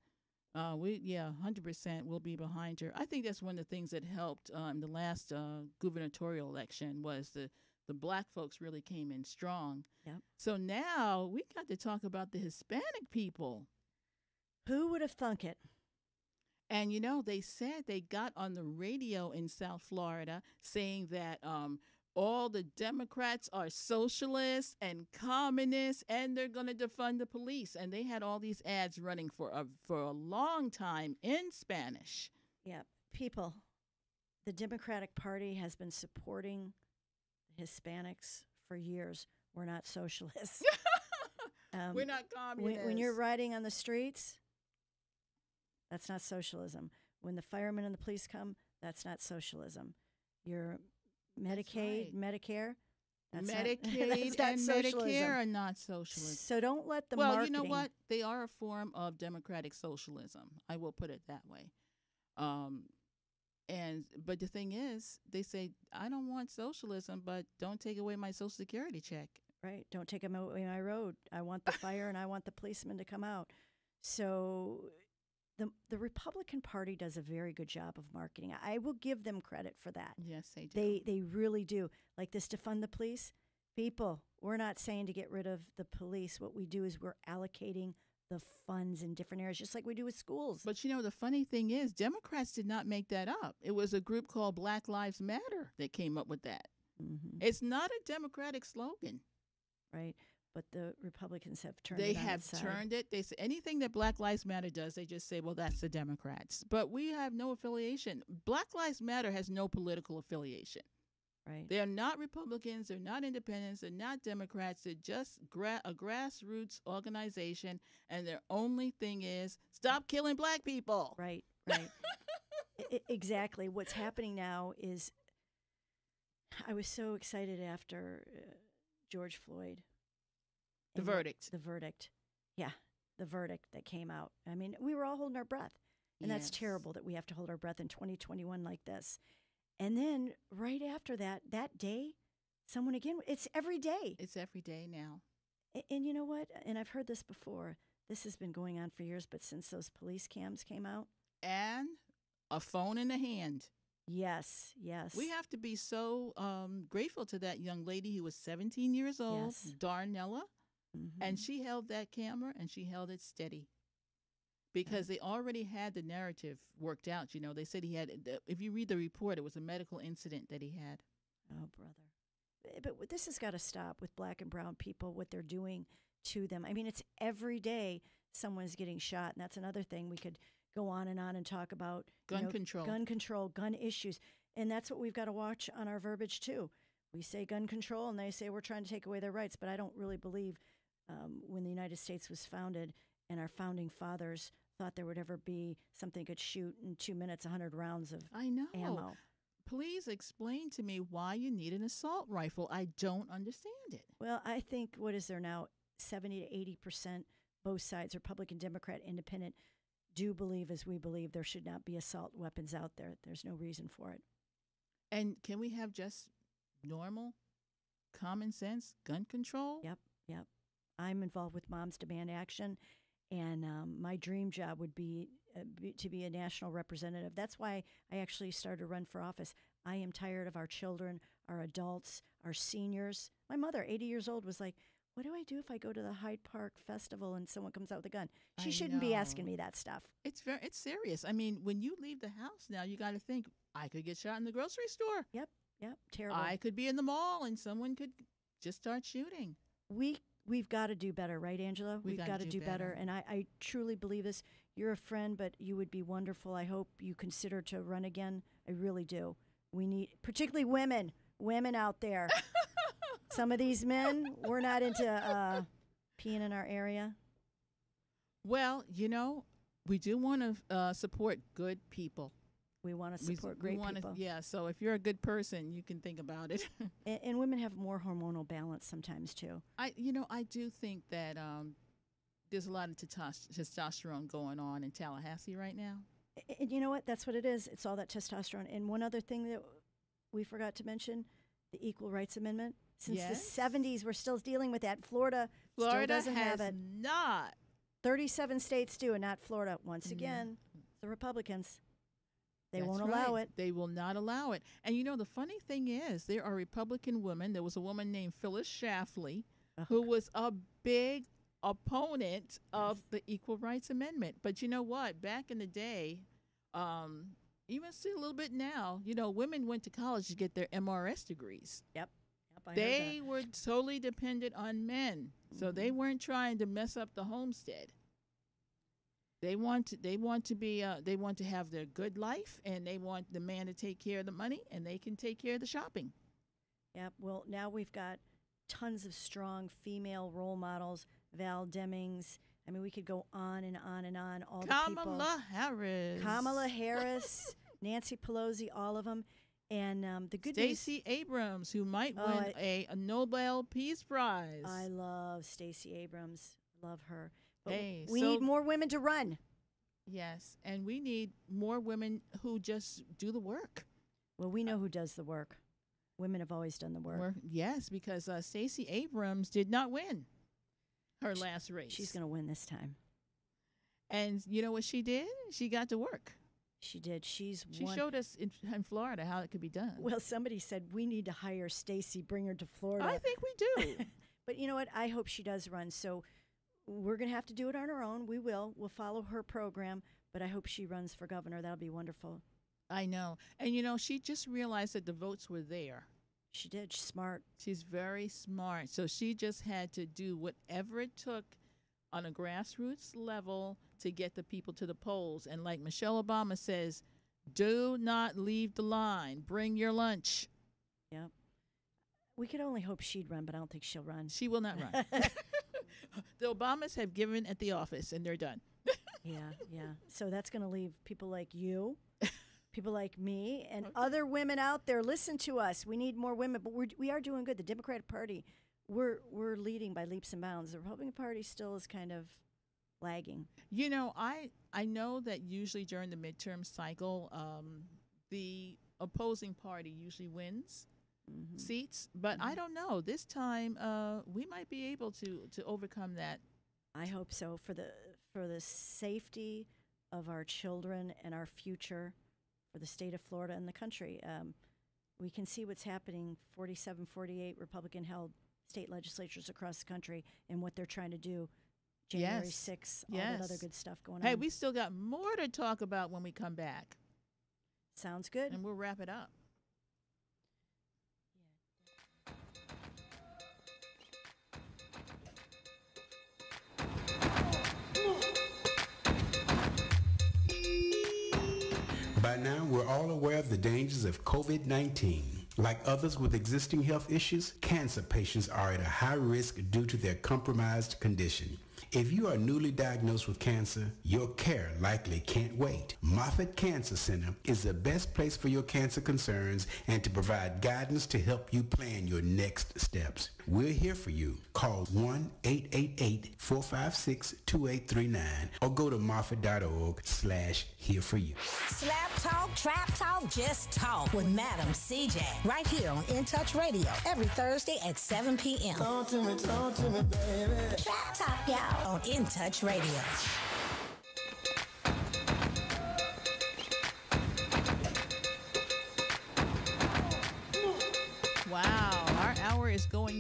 100% we'll be behind her. I think that's one of the things that helped in the last gubernatorial election was the black folks really came in strong. Yep. So now we got to talk about the Hispanic people. Who would have thunk it? And, you know, they said they got on the radio in South Florida saying that all the Democrats are socialists and communists and they're going to defund the police. And they had all these ads running for a long time in Spanish. Yeah, people, the Democratic Party has been supporting Hispanics for years. We're not socialists. We're not communists. When you're riding on the streets, that's not socialism. When the firemen and the police come, that's not socialism. Your Medicaid, Medicare, Medicaid that's and socialism. Medicare are not socialist. So don't let the Well, marketing. you know what? They are a form of democratic socialism. I will put it that way. But the thing is, they say, I don't want socialism, but don't take away my Social Security check. Right. Don't take away my road. I want the fire and I want the policeman to come out. So the Republican Party does a very good job of marketing. I will give them credit for that. Yes, they do. They really do. Like this defund the police. People, we're not saying to get rid of the police. What we do is we're allocating the funds in different areas, just like we do with schools. But, you know, the funny thing is Democrats did not make that up. It was a group called Black Lives Matter that came up with that. Mm-hmm. It's not a Democratic slogan. Right. But the Republicans have turned it. They have turned it. They say anything that Black Lives Matter does, they just say, well, that's the Democrats. But we have no affiliation. Black Lives Matter has no political affiliation. Right. They're not Republicans. They're not independents. They're not Democrats. They're just a grassroots organization. And their only thing is stop killing black people. Right. Exactly. What's happening now is I was so excited after George Floyd. The verdict. The verdict. Yeah, the verdict that came out. I mean, we were all holding our breath. And that's terrible that we have to hold our breath in 2021 like this. And then right after that day, someone again, it's every day. It's every day now. And you know what? And I've heard this before. This has been going on for years, but since those police cams came out. And a phone in the hand. Yes. We have to be so grateful to that young lady who was 17 years old, Darnella. Mm-hmm. And she held that camera and she held it steady because they already had the narrative worked out. You know, they said he had, if you read the report, it was a medical incident that he had. Oh, brother. But this has got to stop with black and brown people, what they're doing to them. I mean, it's every day someone's getting shot. And that's another thing we could go on and talk about. Gun control, gun issues. And that's what we've got to watch on our verbiage, too. We say gun control and they say we're trying to take away their rights. But I don't really believe when the United States was founded and our founding fathers thought there would ever be something could shoot in 2 minutes 100 rounds of ammo. Please explain to me why you need an assault rifle. I don't understand it. Well, I think, what is there now, 70 to 80%, both sides, Republican, Democrat, Independent, do believe, as we believe, there should not be assault weapons out there. There's no reason for it. And can we have just normal, common sense gun control? Yep. I'm involved with Moms Demand Action, and my dream job would be to be a national representative. That's why I actually started to run for office. I am tired of our children, our adults, our seniors. My mother, 80 years old, was like, what do I do if I go to the Hyde Park Festival and someone comes out with a gun? She shouldn't be asking me that stuff. It's serious. I mean, when you leave the house now, you got to think, I could get shot in the grocery store. Yep, terrible. I could be in the mall and someone could just start shooting. We've got to do better, right, Angela? We've got to do better. And I truly believe this. You're a friend, but you would be wonderful. I hope you consider to run again. I really do. We need, particularly women out there. Some of these men, we're not into peeing in our area. Well, we do want to support good people. We want to support great people. Yeah, so if you're a good person, you can think about it. and women have more hormonal balance sometimes, too. I do think that there's a lot of testosterone going on in Tallahassee right now. And you know what? That's what it is. It's all that testosterone. And one other thing that we forgot to mention, the Equal Rights Amendment. Since the 70s, we're still dealing with that. Florida still doesn't have it. Not. 37 states do, and not Florida. Once again, the Republicans. They won't allow it. They will not allow it. And the funny thing is, there are Republican women. There was a woman named Phyllis Schlafly who was a big opponent of the Equal Rights Amendment. But you know what? Back in the day, even still a little bit now, women went to college to get their MRS degrees. Yep. They were totally dependent on men. So they weren't trying to mess up the homestead. They want to have their good life, and they want the man to take care of the money, and they can take care of the shopping. Yep. Well, now we've got tons of strong female role models. Val Demings. I mean, we could go on and on and on. All Kamala Harris, Nancy Pelosi, all of them. And the good Stacey Abrams, who might win a Nobel Peace Prize. I love Stacey Abrams. Love her. But hey, we need more women to run. Yes, and we need more women who just do the work. Well, we know who does the work. Women have always done the work. Yes, because Stacey Abrams did not win her last race. She's going to win this time. And you know what she did? She got to work. She did. She showed us in Florida how it could be done. Well, somebody said we need to hire Stacey, bring her to Florida. I think we do. But you know what? I hope she does run. So we're going to have to do it on our own. We will. We'll follow her program. But I hope she runs for governor. That'll be wonderful. I know. And, she just realized that the votes were there. She did. She's smart. She's very smart. So she just had to do whatever it took on a grassroots level to get the people to the polls. And like Michelle Obama says, do not leave the line. Bring your lunch. Yep. We could only hope she'd run, but I don't think she'll run. She will not run. The Obamas have given at the office, and they're done. Yeah. So that's going to leave people like you, people like me, and other women out there. Listen to us. We need more women, but we are doing good. The Democratic Party, we're leading by leaps and bounds. The Republican Party still is kind of lagging. I know that usually during the midterm cycle, the opposing party usually wins seats, but I don't know. This time, we might be able to overcome that. I hope so, for the safety of our children and our future, for the state of Florida and the country. We can see what's happening. 47, 48 Republican-held state legislatures across the country and what they're trying to do. January 6th, all that other good stuff going on. Hey, we still got more to talk about when we come back. Sounds good. And we'll wrap it up. By now, we're all aware of the dangers of COVID-19. Like others with existing health issues, cancer patients are at a high risk due to their compromised condition. If you are newly diagnosed with cancer, your care likely can't wait. Moffitt Cancer Center is the best place for your cancer concerns and to provide guidance to help you plan your next steps. We're here for you. Call 1-888-456-2839 or go to moffitt.org/here-for-you. Slap talk, trap talk, just talk with Madam CJ. Right here on In Touch Radio every Thursday at 7 p.m. Talk to me, baby. Trap talk, y'all. On In Touch Radio.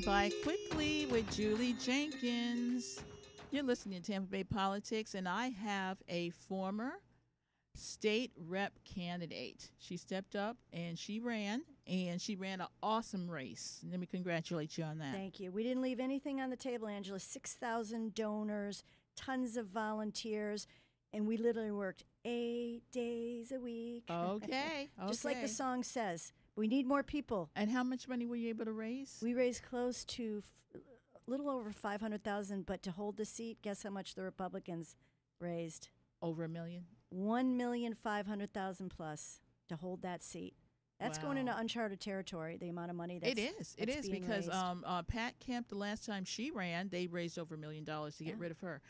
going by quickly with Julie Jenkins. You're listening to Tampa Bay Politics, and I have a former state rep candidate. She stepped up and she ran an awesome race. Let me congratulate you on that. Thank you. We didn't leave anything on the table, Angela. 6,000 donors, tons of volunteers, and we literally worked 8 days a week. Okay. Just like the song says. We need more people. And how much money were you able to raise? We raised close to a little over $500,000, but to hold the seat, guess how much the Republicans raised? Over $1 million. $1,500,000 plus to hold that seat. That's going into uncharted territory. The amount of money that's it is because raised. Pat Kemp, the last time she ran, they raised over $1 million to get rid of her.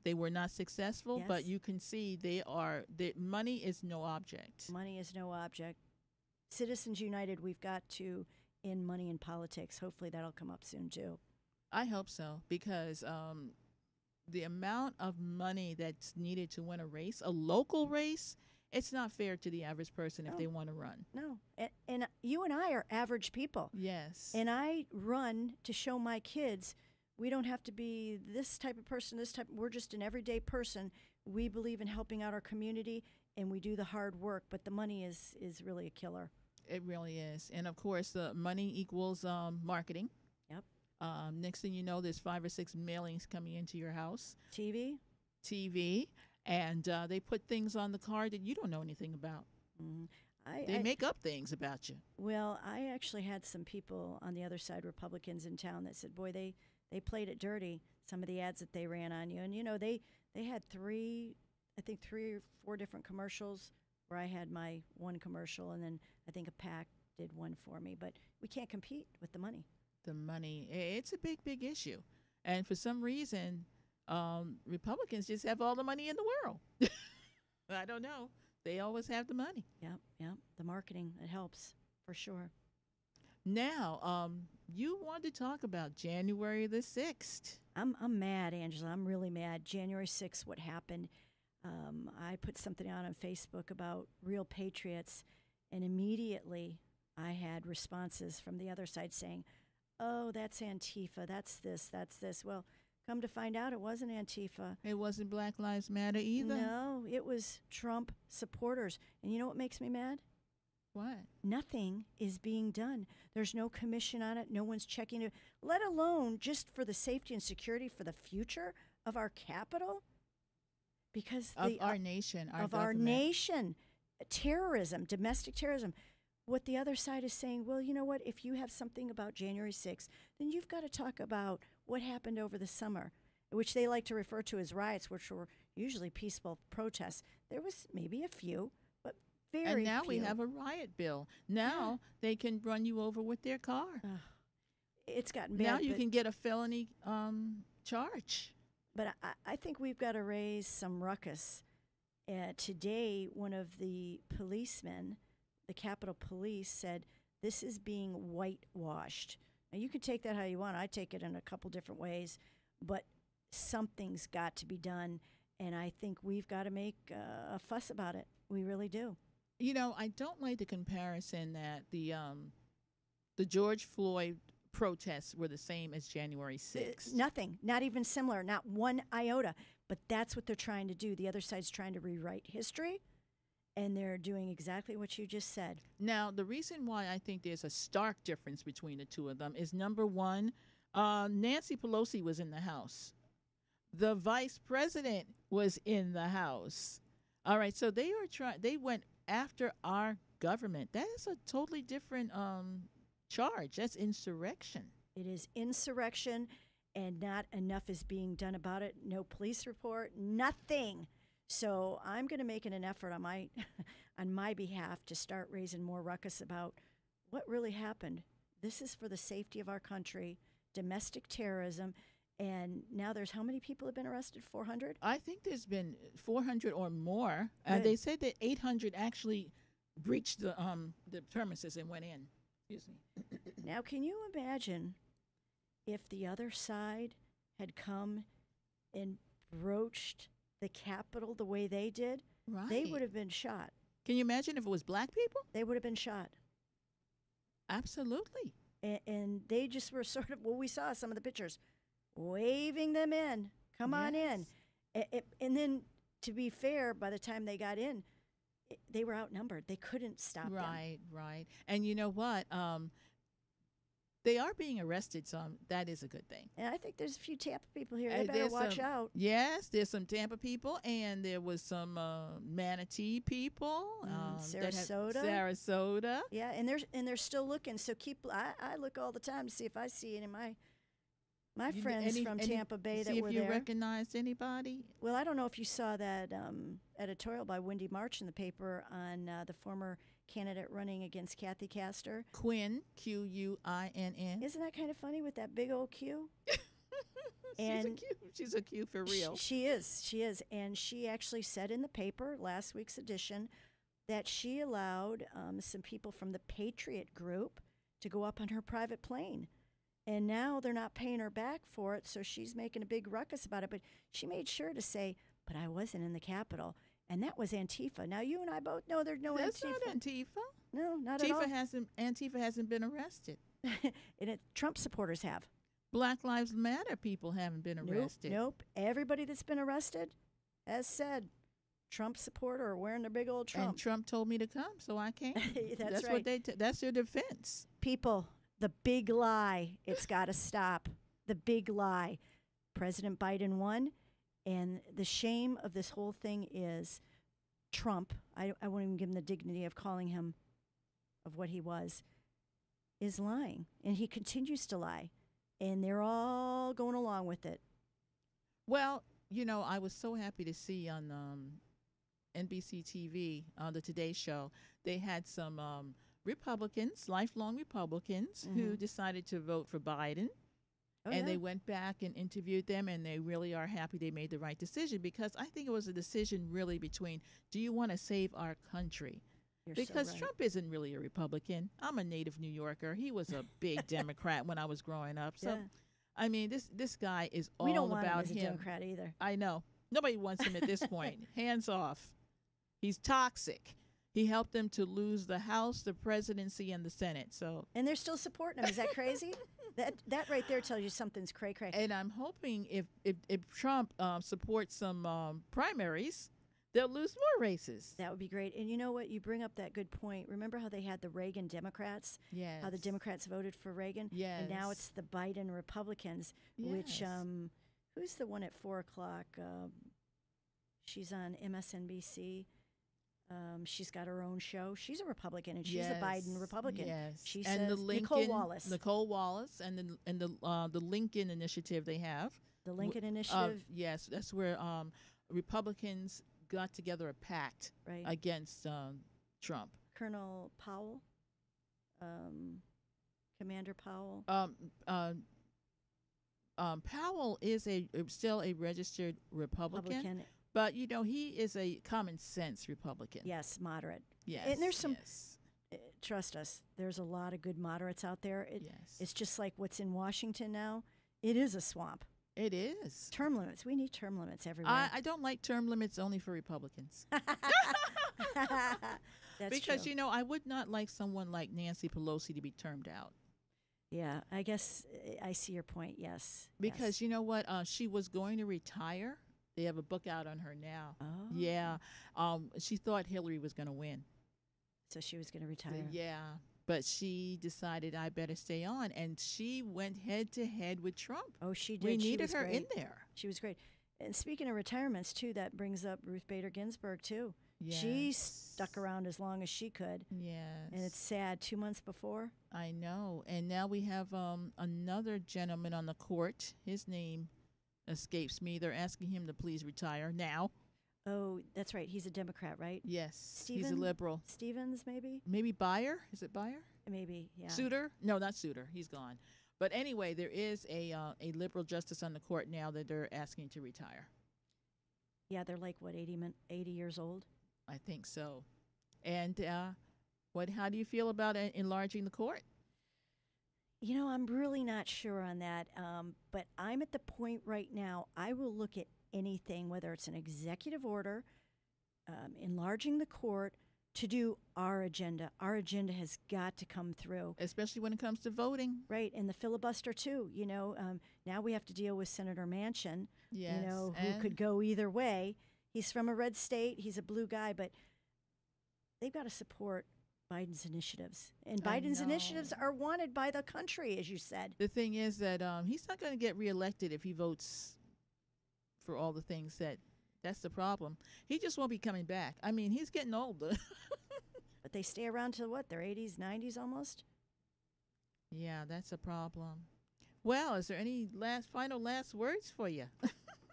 They were not successful, but you can see money is no object. Money is no object. Citizens United, we've got to end money in politics. Hopefully that'll come up soon too. I hope so, because the amount of money that's needed to win a race, a local race, it's not fair to the average person if they want to run. No. And you and I are average people. Yes. And I run to show my kids we don't have to be this type of person, we're just an everyday person. We believe in helping out our community, and we do the hard work, but the money is really a killer. It really is. And, of course, the money equals marketing. Yep. Next thing you know, there's 5 or 6 mailings coming into your house. TV. And they put things on the card that you don't know anything about. Mm-hmm. They make up things about you. Well, I actually had some people on the other side, Republicans in town, that said, boy, they played it dirty, some of the ads that they ran on you. And, you know, they had 3 or 4 different commercials where I had my one commercial, and then I think a PAC did one for me. But we can't compete with the money. The money, it's a big, big issue. And for some reason, Republicans just have all the money in the world. I don't know. They always have the money. Yep. The marketing, it helps for sure. Now, you wanted to talk about January the 6th. I'm mad, Angela. I'm really mad. January 6th, what happened? I put something out on Facebook about real patriots, and immediately I had responses from the other side saying, oh, that's Antifa, that's this. Well, come to find out, it wasn't Antifa. It wasn't Black Lives Matter either? No, it was Trump supporters. And you know what makes me mad? What? Nothing is being done. There's no commission on it. No one's checking it, let alone just for the safety and security for the future of our capital. Because of our nation, our nation, terrorism, domestic terrorism. What the other side is saying, well, you know what? If you have something about January 6th, then you've got to talk about what happened over the summer, which they like to refer to as riots, which were usually peaceful protests. There was maybe a few, but very few. And now we have a riot bill. Now they can run you over with their car. It's gotten bad. Now you can get a felony charge. But I think we've got to raise some ruckus. Today, one of the policemen, the Capitol Police, said this is being whitewashed. Now, you can take that how you want. I take it in a couple different ways. But something's got to be done, and I think we've got to make a fuss about it. We really do. You know, I don't like the comparison that the George Floyd protests were the same as January 6th. Nothing, not even similar, not one iota. But that's what they're trying to do. The other side's trying to rewrite history, and they're doing exactly what you just said. Now, the reason why I think there's a stark difference between the two of them is, number one, Nancy Pelosi was in the House. The vice president was in the House. All right, so they went after our government. That is a totally different charge. That's insurrection. It is insurrection, and not enough is being done about it. No police report, nothing. So I'm going to make an effort on my behalf to start raising more ruckus about what really happened. This is for the safety of our country, domestic terrorism, and now there's how many people have been arrested? 400? I think there's been 400 or more. They said that 800 actually breached the premises and went in. Excuse me. Now, can you imagine if the other side had come and broached the Capitol the way they did? Right. They would have been shot. Can you imagine if it was black people? They would have been shot. Absolutely. And they just were sort of, well, we saw some of the pictures, waving them in. Come on in. And then, to be fair, by the time they got in, they were outnumbered. They couldn't stop them. Right. And you know what? They are being arrested, so that is a good thing. And I think there's a few Tampa people here. They better watch out. Yes, there's some Tampa people, and there was some Manatee people. Sarasota. Yeah, and they're still looking. So I look all the time to see if I see any of my friends from Tampa Bay that were there. See if you recognized anybody. Well, I don't know if you saw that editorial by Wendy March in the paper on the former candidate running against Kathy Castor. Quinn, Quinn. Isn't that kind of funny with that big old Q? She's a Q for real. She is. And she actually said in the paper, last week's edition, that she allowed some people from the Patriot Group to go up on her private plane. And now they're not paying her back for it, so she's making a big ruckus about it. But she made sure to say, but I wasn't in the Capitol. And that was Antifa. Now, you and I both know there's no That's Antifa. That's not Antifa. No, not at all. Antifa hasn't been arrested. And Trump supporters have. Black Lives Matter people haven't been arrested. Nope. Everybody that's been arrested has said Trump supporter or wearing their big old Trump. And Trump told me to come, so I came. That's right. That's their defense. People, the big lie. It's got to stop. The big lie. President Biden won. And the shame of this whole thing is Trump, I won't even give him the dignity of calling him of what he was, is lying. And he continues to lie. And they're all going along with it. Well, I was so happy to see on NBC TV, on the Today Show, they had some Republicans, lifelong Republicans, who decided to vote for Biden. They went back and interviewed them, and they really are happy they made the right decision, because I think it was a decision really between, do you want to save our country? Because so right. Trump isn't really a Republican. I'm a native New Yorker. He was a big Democrat when I was growing up. So, I mean, this guy is all about him. We don't want him as a Democrat either. I know. Nobody wants him at this point. Hands off. He's toxic. He helped them to lose the House, the presidency, and the Senate. And they're still supporting him. Is that crazy? That right there tells you something's cray-cray. And I'm hoping if Trump supports some primaries, they'll lose more races. That would be great. And you know what? You bring up that good point. Remember how they had the Reagan Democrats? Yes. How the Democrats voted for Reagan? Yes. And now it's the Biden Republicans, which, who's the one at 4 o'clock? She's on MSNBC. She's got her own show. She's a Republican, and she's a Biden Republican. Yes, she and says the Lincoln, Nicole Wallace, and the Lincoln Initiative they have. The Lincoln Initiative. Yes, that's where Republicans got together a pact against Trump. Colonel Powell, Commander Powell. Powell is still a registered Republican. But, he is a common sense Republican. Yes, moderate. Yes. And there's some, trust us, there's a lot of good moderates out there. It's just like what's in Washington now. It is a swamp. It is. Term limits. We need term limits everywhere. I don't like term limits only for Republicans. That's because, true. I would not like someone like Nancy Pelosi to be termed out. Yeah, I guess I see your point, yes. Because you know what? She was going to retire. They have a book out on her now. Oh. Yeah. She thought Hillary was going to win. So she was going to retire. Yeah. But she decided I better stay on. And she went head to head with Trump. Oh, she did. We needed her in there. She was great. And speaking of retirements, too, that brings up Ruth Bader Ginsburg, too. Yes. She stuck around as long as she could. Yes. And it's sad, 2 months before. I know. And now we have another gentleman on the court. His name escapes me. They're asking him to please retire now. Oh, that's right. He's a Democrat, right? Yes. He's a liberal. Stevens, maybe? Maybe Beyer. Is it Beyer? Maybe, yeah. Souter? No, not Souter. He's gone. But anyway, there is a liberal justice on the court now that they're asking to retire. Yeah, they're like, what, 80 years old? I think so. And how do you feel about enlarging the court? I'm really not sure on that, but I'm at the point right now, I will look at anything, whether it's an executive order, enlarging the court, to do our agenda. Our agenda has got to come through. Especially when it comes to voting. Right, and the filibuster too. Now we have to deal with Senator Manchin, Yes, who could go either way. He's from a red state. He's a blue guy, but they've got to support Biden's initiatives. And Biden's initiatives are wanted by the country, as you said. The thing is that he's not going to get reelected if he votes for all the things that's the problem. He just won't be coming back. I mean, he's getting older. But they stay around till what, their 80s, 90s almost? Yeah, that's a problem. Well, is there any final last words for you?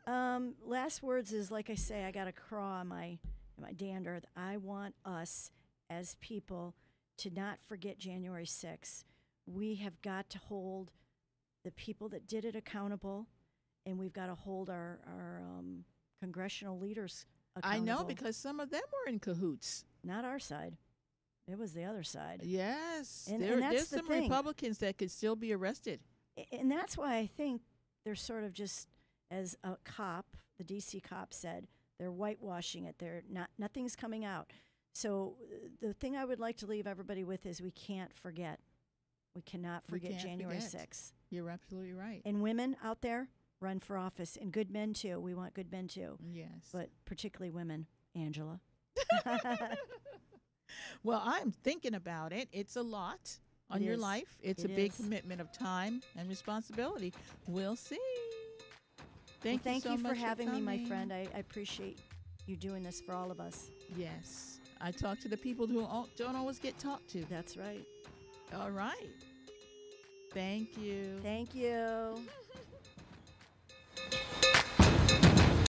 Last words is, like I say, I got a craw in my dander. I want us as people to not forget January 6th. We have got to hold the people that did it accountable, and we've got to hold our congressional leaders accountable. I know, because some of them were in cahoots. Not our side. It was the other side. Yes. And there's the some thing. Republicans that could still be arrested. And that's why I think they're sort of just, as a cop, the D.C. cop said, they're whitewashing it. Nothing's coming out. So the thing I would like to leave everybody with is we can't forget. We cannot forget January 6th. You're absolutely right. And women out there, run for office. And good men, too. We want good men, too. Yes. But particularly women. Angela. Well, I'm thinking about it. It's a lot on your life. It's a big commitment of time and responsibility. We'll see. Thank you so much for having me, my coming. friend. I appreciate you doing this for all of us. Yes. I talk to the people who don't always get talked to. That's right. All right. Thank you. Thank you.